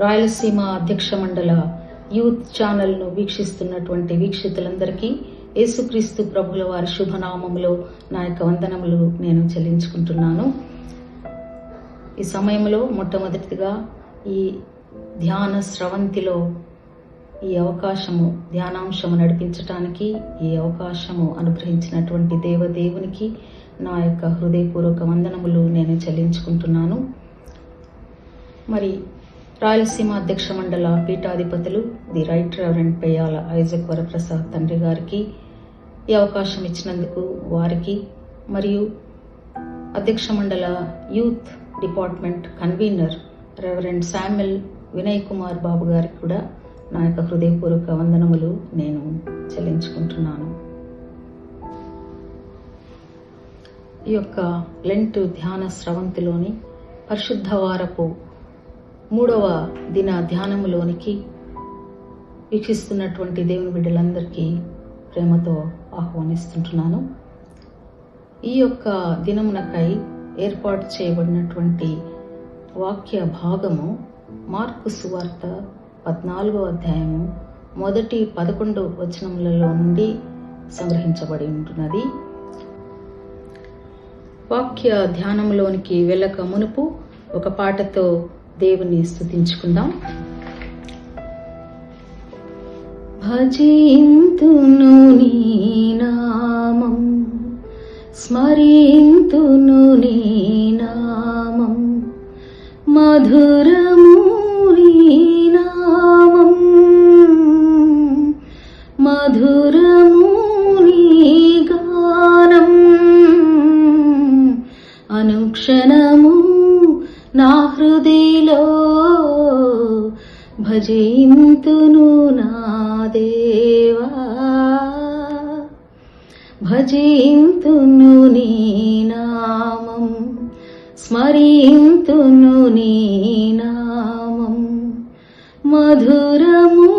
రాయలసీమ అధ్యక్ష మండల యూత్ ఛానల్ను వీక్షిస్తున్నటువంటి వీక్షితులందరికీ యేసుక్రీస్తు ప్రభుల వారి శుభనామములో నా యొక్క వందనములు నేను చెల్లించుకుంటున్నాను. ఈ సమయంలో మొట్టమొదటిగా ఈ ధ్యాన స్రవంతిలో ఈ ధ్యానాంశము నడిపించటానికి ఈ అవకాశము అనుగ్రహించినటువంటి దేవదేవునికి నా యొక్క హృదయపూర్వక వందనములు నేను చెల్లించుకుంటున్నాను. మరి రాయలసీమ అధ్యక్ష మండల పీఠాధిపతులు the right reverend Peyyala Isaac Varaprasad తండ్రి గారికి ఈ అవకాశం ఇచ్చినందుకు వారికి, మరియు అధ్యక్ష మండల youth department convener reverend Samuel Vinay Kumar Babu గారికి కూడా నా యొక్క హృదయపూర్వక వందనములు నేను చెల్లించుకుంటున్నాను. ఈ యొక్క లెంట్ ధ్యాన స్రవంతిలోని పరిశుద్ధ వారపు 3వ దిన ధ్యానములోనికి వీక్షిస్తున్నటువంటి దేవుని బిడ్డలందరికీ ప్రేమతో ఆహ్వానిస్తుంటున్నాను. ఈ యొక్క దినమునకై ఏర్పాటు చేయబడినటువంటి వాక్య భాగము మార్కు సువార్త 14వ అధ్యాయము 1-11 వచనములలో నుండి సంగ్రహించబడి ఉంటున్నది. వాక్య ధ్యానంలోనికి వెళ్ళక మునుపు ఒక పాటతో దేవుని స్తుతించుకుందాం. భజింతును నీ నామం, స్మరింతును నీ నామం, మధురము నీ నామం, మధురము నీ గానం, అనుక్షణము నా హృదయలో భజింతును నా దేవా, భజింతును నీ నామం, స్మరింతును నీ నామం, మధురము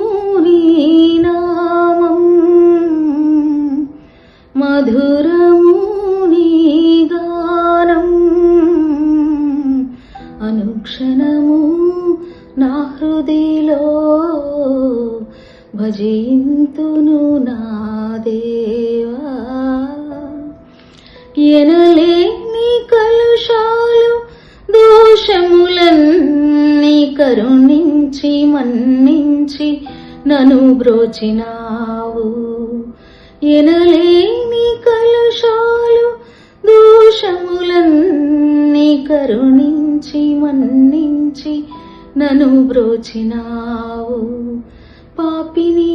నీ నామం, మధురము నీ గానం, అనుక్షణము నా హృదయలో భజింతును నా దేవా. ఎనలేని కలుషాలు దోషములన్నీ కరుణించి మన్నించి నన్ను బ్రోచినావు. ఎనలేని కలుషాలు దోషములన్నీ కరుణించి మన్నించి నన్ను బ్రోచినావు. పాపిని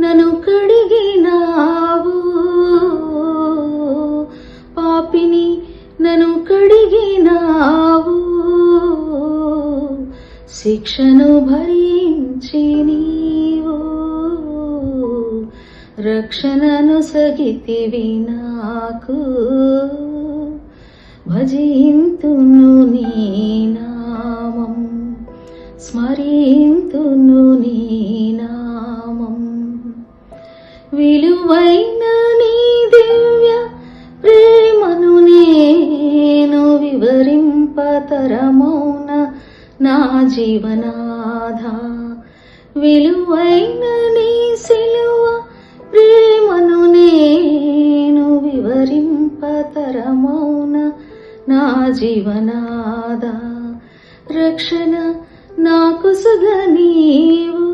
నన్ను కడిగినావు, పాపిని నన్ను కడిగినావు. శిక్షను భరించి నీవు రక్షణను సగితివి నాకు. భజింతును నీ నామం, స్మరింతును నీ నామం. విలువైన నీ దివ్య ప్రేమను నేను వివరింపతరమౌన నా జీవనాధ. విలువైన నీ సిలువ ప్రేమను నేను వివరింపతరమౌన నా జీవనాద. రక్షణ నాకు సుగనీవు,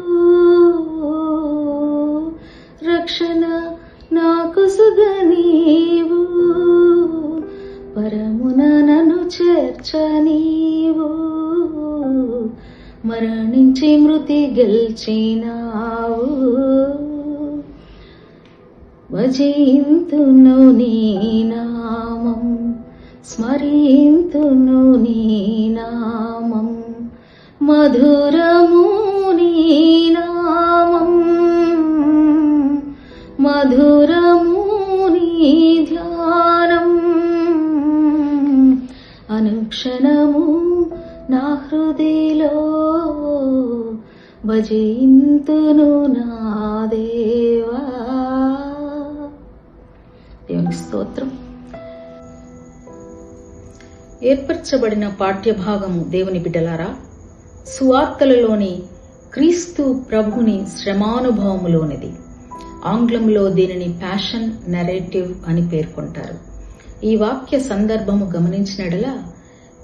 రక్షణ నాకు సుగనీవు. పరమున నన్ను చేర్చనీవు, మరణించి మృతి గెలిచినావు. భజింతును నీ నామం, స్మరింతును నీ నామం, మధురము నీ నామం, మధురము నీ ధ్యానం, అనుక్షణము నా హృదయలో భజింతును నా దేవా. దేవునికి స్తోత్రం. ఏర్పరచబడిన పాఠ్యభాగము దేవుని బిడ్డలారా, సువార్తలలోని క్రీస్తు ప్రభుని శ్రమానుభవములోనిది. ఆంగ్లంలో దీనిని ప్యాషన్ నెరేటివ్ అని పేర్కొంటారు. ఈ వాక్య సందర్భము గమనించినడలా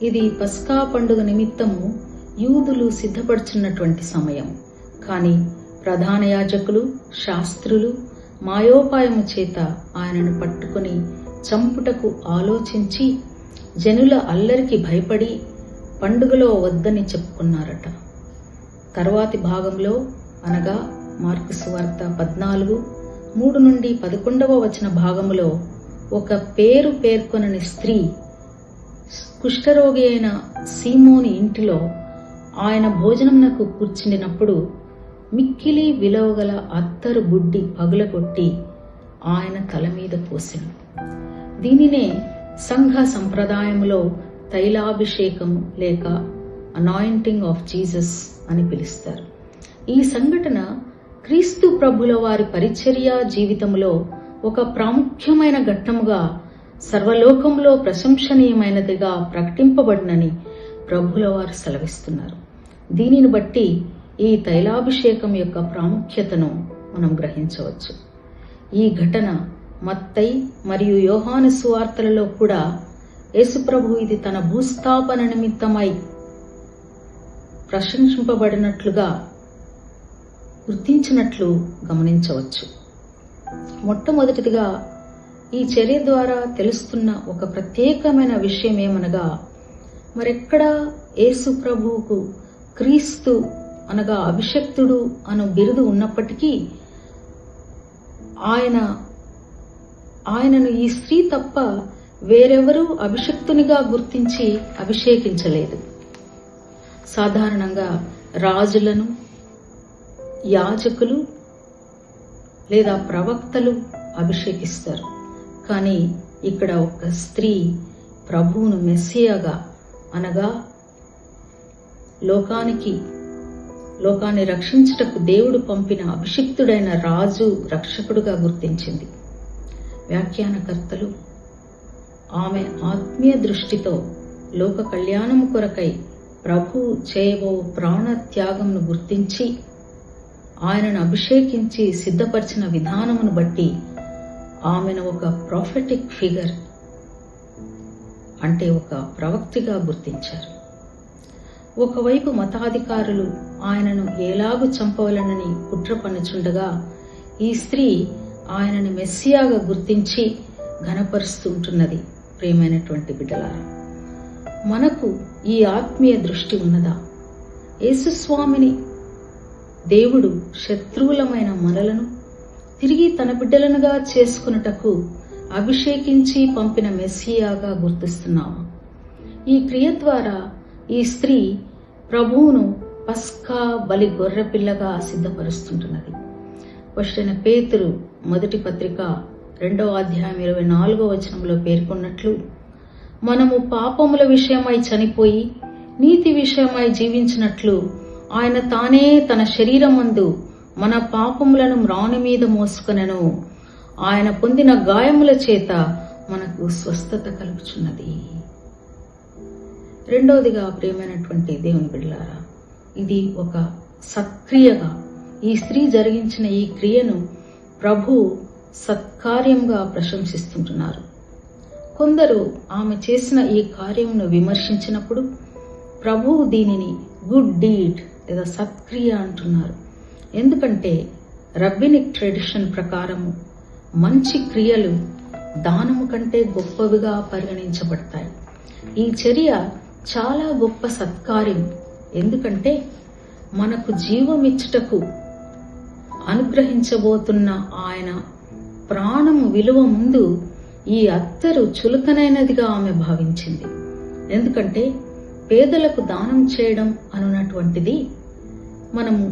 ఇది పస్కా పండుగ నిమిత్తము యూదులు సిద్ధపడుచున్నటువంటి సమయం. కానీ ప్రధాన యాజకులు, శాస్త్రులు మాయోపాయము చేత ఆయనను పట్టుకుని చంపుటకు ఆలోచించి జనుల అల్లరికి భయపడి పండుగలో వద్దని చెప్పుకున్నారట. తరువాతి భాగంలో అనగా మార్కు సువార్త 14:3-11 భాగములో ఒక పేరు పేర్కొనని స్త్రీ కుష్ఠరోగి అయిన సీమోని ఇంటిలో ఆయన భోజనమునకు కూర్చుండినప్పుడు మిక్కిలి విలువగల అత్తరు బుడ్డి పగులగొట్టి ఆయన తల మీద పోసెను. దీనినే సంఘ సంప్రదాయంలో తైలాభిషేకము లేక అనాయింటింగ్ ఆఫ్ జీసస్ అని పిలుస్తారు. ఈ సంఘటన క్రీస్తు ప్రభుల వారి పరిచర్య జీవితంలో ఒక ప్రాముఖ్యమైన ఘట్టముగా సర్వలోకంలో ప్రశంసనీయమైనదిగా ప్రకటింపబడినని ప్రభుల వారు సెలవిస్తున్నారు. దీనిని బట్టి ఈ తైలాభిషేకం యొక్క ప్రాముఖ్యతను మనం గ్రహించవచ్చు. ఈ ఘటన మత్తయి మరియు యోహాను సువార్తలలో కూడా యేసుప్రభు ఇది తన భూస్థాపన నిమిత్తమై ప్రశంసింపబడినట్లుగా గుర్తించినట్లు గమనించవచ్చు. మొట్టమొదటిదిగా ఈ చర్య ద్వారా తెలుస్తున్న ఒక ప్రత్యేకమైన విషయం ఏమనగా, మరెక్కడా యేసు ప్రభువుకు క్రీస్తు అనగా అభిషక్తుడు అను బిరుదు ఉన్నప్పటికీ ఆయనను ఈ స్త్రీ తప్ప వేరెవరూ అభిషక్తునిగా గుర్తించి అభిషేకించలేదు. సాధారణంగా రాజులను, యాజకులు లేదా ప్రవక్తలు అభిషేకిస్తారు. కానీ ఇక్కడ ఒక స్త్రీ ప్రభువును మెస్సియాగా అనగా లోకాన్ని రక్షించుటకు దేవుడు పంపిన అభిషిక్తుడైన రాజు, రక్షకుడుగా గుర్తించింది. వ్యాఖ్యానకర్తలు ఆమె ఆత్మీయ దృష్టితో లోక కళ్యాణము కొరకై ప్రభువు చేయబో ప్రాణ త్యాగమును గుర్తించి ఆయనను అభిషేకించి సిద్ధపరిచిన విధానమును బట్టి ఆమెను ఒక ప్రాఫెటిక్ ఫిగర్ అంటే ఒక ప్రవక్తిగా గుర్తించారు. ఒకవైపు మతాధికారులు ఆయనను ఎలాగూ చంపవలనని కుట్ర పన్నుచుండగా ఈ స్త్రీ ఆయనను మెస్సియాగా గుర్తించి ఘనపరుస్తుంటున్నది. ప్రియమైనటువంటి బిడ్డలారా, మనకు ఈ ఆత్మీయ దృష్టి ఉన్నదా? యేసుస్వామిని దేవుడు శత్రువులమైన మనలను తిరిగి తన బిడ్డలనుగా చేసుకున్నటకు అభిషేకించి పంపిన మెస్సియాగా గుర్తిస్తున్నాము. ఈ క్రియ ద్వారా ఈ స్త్రీ ప్రభువును పస్కా బలి గొర్రెపిల్లగా సిద్ధపరుస్తుంటున్నది. అపోస్తలుడైన పేతురు మొదటి పత్రిక 2:24 పేర్కొన్నట్లు, మనము పాపముల విషయమై చనిపోయి నీతి విషయమై జీవించినట్లు ఆయన తానే తన శరీరమందు మన పాపములను మ్రాణి మీద మోసుకొనెను. ఆయన పొందిన గాయముల చేత మనకు స్వస్థత కలుగుచున్నది. రెండవదిగా ప్రియమైనటువంటి దేవుని బిడ్డలారా, ఇది ఒక సత్క్రియగా ఈ స్త్రీ జరిగించిన ఈ క్రియను ప్రభు సత్కార్యంగా ప్రశంసిస్తుంటున్నారు. కొందరు ఆమె చేసిన ఈ కార్యమును విమర్శించినప్పుడు ప్రభువు దీనిని గుడ్ డీడ్ లేదా సత్క్రియ అంటున్నారు. ఎందుకంటే రబ్బినిక్ ట్రెడిషన్ ప్రకారము మంచి క్రియలు దానము కంటే గొప్పవిగా పరిగణించబడతాయి. ఈ చర్య చాలా గొప్ప సత్కార్యం. ఎందుకంటే మనకు జీవమిచ్చుటకు అనుగ్రహించబోతున్న ఆయన ప్రాణము విలువ ముందు ఈ అత్తరు చులకనైనదిగా ఆమె భావించింది. ఎందుకంటే పేదలకు దానం చేయడం అనున్నటువంటిది మనము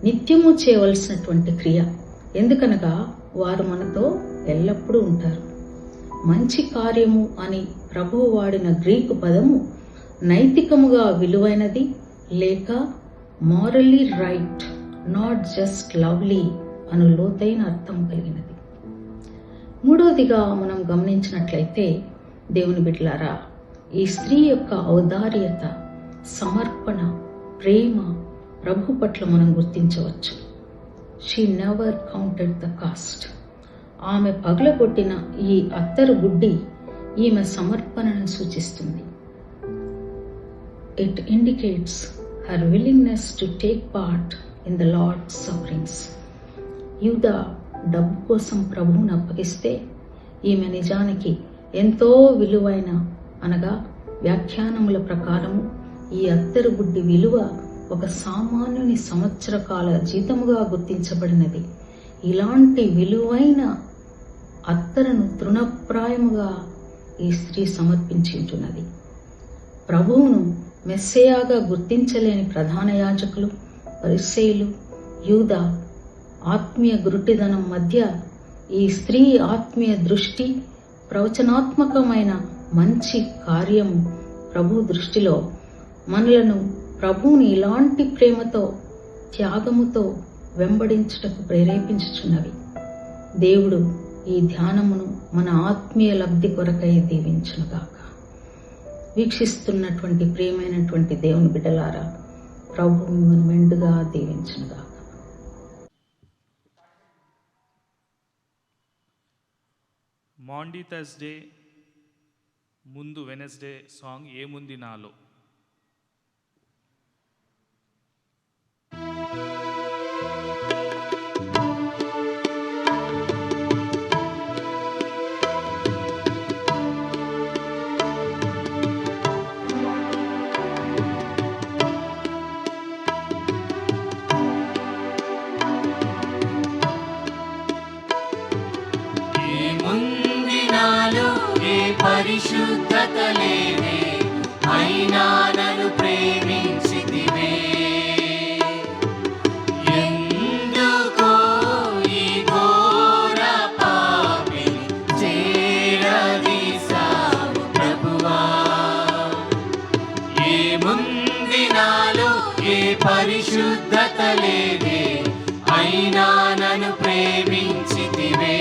నిత్యము చేయవలసినటువంటి క్రియ. ఎందుకనగా వారు మనతో ఎల్లప్పుడూ ఉంటారు. మంచి కార్యము అని ప్రభువు వాడిన గ్రీకు పదము నైతికముగా విలువైనది లేక morally right, not just lovely అను లోతైన అర్థం కలిగినది. మూడవదిగా మనం గమనించినట్లయితే దేవుని బిడ్డలారా, ఈ స్త్రీ యొక్క ఔదార్యత, సమర్పణ ప్రేమ ప్రభు పట్ల మనం గుర్తించవచ్చు. She never counted the cost. ఆమె పగలగొట్టిన ఈ అత్తరు బుడ్డి ఈమె సమర్పణను సూచిస్తుంది. It indicates her willingness to take part in the lord's sufferings. యూదా డబ్బు కోసం ప్రభువును అప్పగిస్తే ఈమె నిజానికి ఎంతో విలువైన, అనగా వ్యాఖ్యానముల ప్రకారము ఈ అత్తరు బుడ్డి విలువ ఒక సామాన్యుని సంవత్సర కాల జీతముగా గుర్తించబడినది. ఇలాంటి విలువైన అత్తరును తృణప్రాయముగా ఈ స్త్రీ సమర్పించి ఉంటున్నది. ప్రభువును మెస్సయాగా గుర్తించలేని ప్రధాన యాజకులు, పరిసయ్యులు, యూదా ఆత్మీయ గురుటిదనం మధ్య ఈ స్త్రీ ఆత్మీయ దృష్టి, ప్రవచనాత్మకమైన మంచి కార్యము ప్రభు దృష్టిలో మనలను ప్రభువుని ఇలాంటి ప్రేమతో, త్యాగముతో వెంబడించుటకు ప్రేరేపించుచున్నవి. దేవుడు ఈ ధ్యానమును మన ఆత్మీయ లబ్ధి కొరకై దీవించునుగాక. వీక్షిస్తున్నటువంటి ప్రియమైనటువంటి దేవుని బిడ్డలారా, ప్రభు మిమ్మల్ని మెండుగా దీవించునుగాక. మాండీ థర్స్డే ముందు వెనస్డే సాంగ్ ఏముంది నాలో. పరిశుద్ధత లేదే, అయినా నన్ను ప్రేమించితివే. ఎందుకో ఈ ఘోర పాపిని చేరదీసావు ప్రభువా. ఏముంది నాలో ఏ పరిశుద్ధత లేదే, అయినా నన్ను ప్రేమించితివే.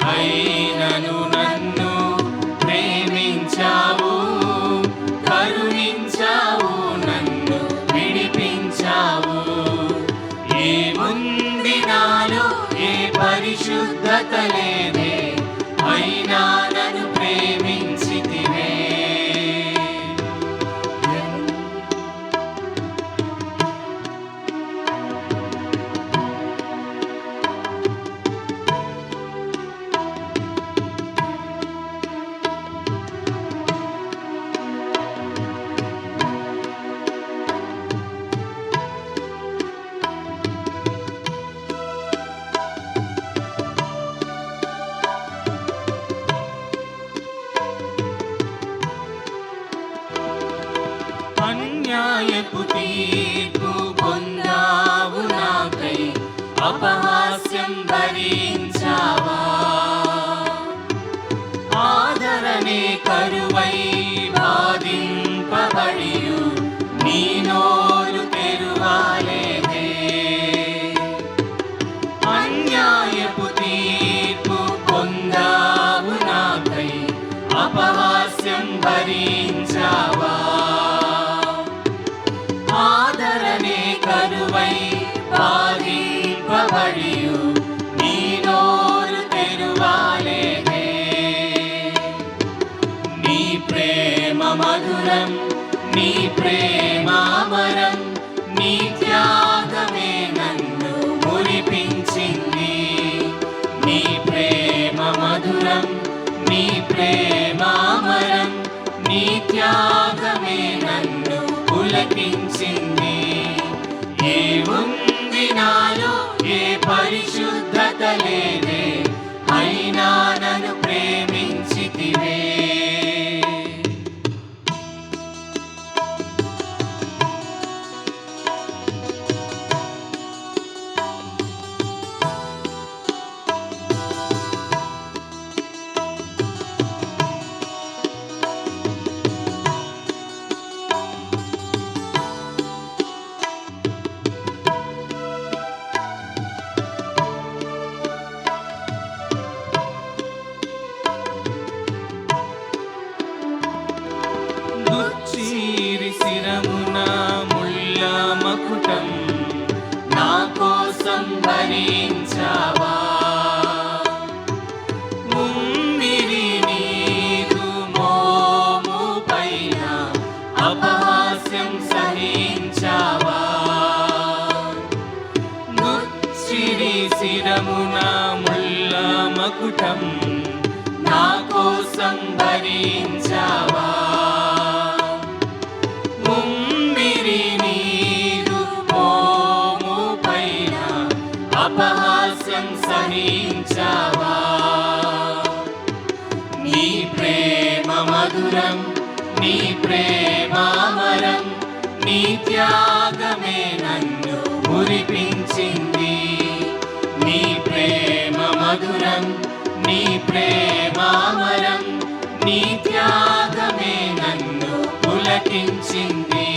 అయినను నన్ను ప్రేమించావు, కరుణించావు, నన్ను విడిపించావు. ఏముంది నాలో ఏ పరిశుద్ధత లేదే, అయినా నన్ను ప్రేమించితివే. అన్యాయపు తీర్పు పొందావు నాకై, అపహాస్యం భరించావా. ఆదరణే కరువై బాధింపబడియు నీ నోరు తెరువాలేదే. అన్యాయపు తీర్పు పొందావు నాకై, అపహాస్యం భరించావా. ఆదరణే కరువై బాధింపబడియు నీ నోరు తెరువాలేదే. నీ ప్రేమ మధురం, నీ ప్రేమ అమరం, నీ త్యాగమే నన్ను మురిపించింది. నీ ప్రేమ మధురం, నీ ప్రేమ అమరం, నీ త్యాగమే నన్ను పులకించింది. ఏముంది నాలో ఏ పరిశుద్ధత లేదే, అయినా నన్ను ప్రేమించితివే. శిరమున ముళ్ళ మకుటం నా కోసం భరించావా. ముమ్మిరి నీరు మోము పైన అపహాస్యం సహించావా. నీ ప్రేమ మధురం, నీ ప్రేమ అమరం, నీ త్యాగమే నన్ను మురిపించింది. నీ ప్రేమ మధురం, నీ ప్రేమ అమరం, నీ త్యాగమే నన్ను పులకించింది.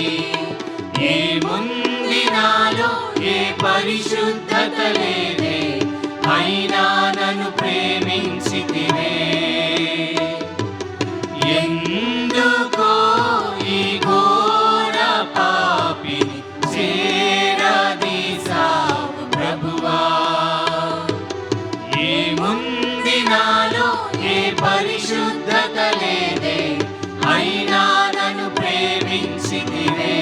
ఏముంది నాలో ఏ పరిశుద్ధత లేదే, అయినా నన్ను ప్రేమించితివే. ఎందుకో ఈ ఘోర పాపిని చేరదీసావు ప్రభువా. ఏముంది నాలో ఏ పరిశుద్ధత లేదే, అయినా నన్ను ప్రేమించితివే.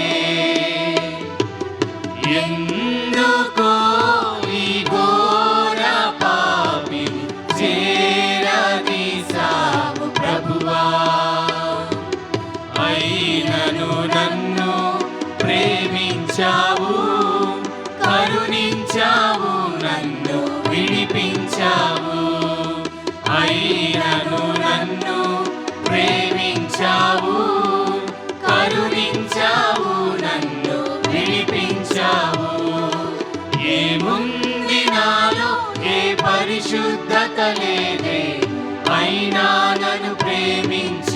ఎందుకో ఈ ఘోర పాపిని చేరదీసావు ప్రభువా. అయినను నన్ను ప్రేమించావు, కరుణించావు, నన్ను విడిపించావు. అయినను నన్ను ప్రేమించావు, కరుణించావు, నన్ను విడిపించావు. ఏముంది నాలో ఏ పరిశుద్ధత లేదే, అయినా నన్ను ప్రేమించావు.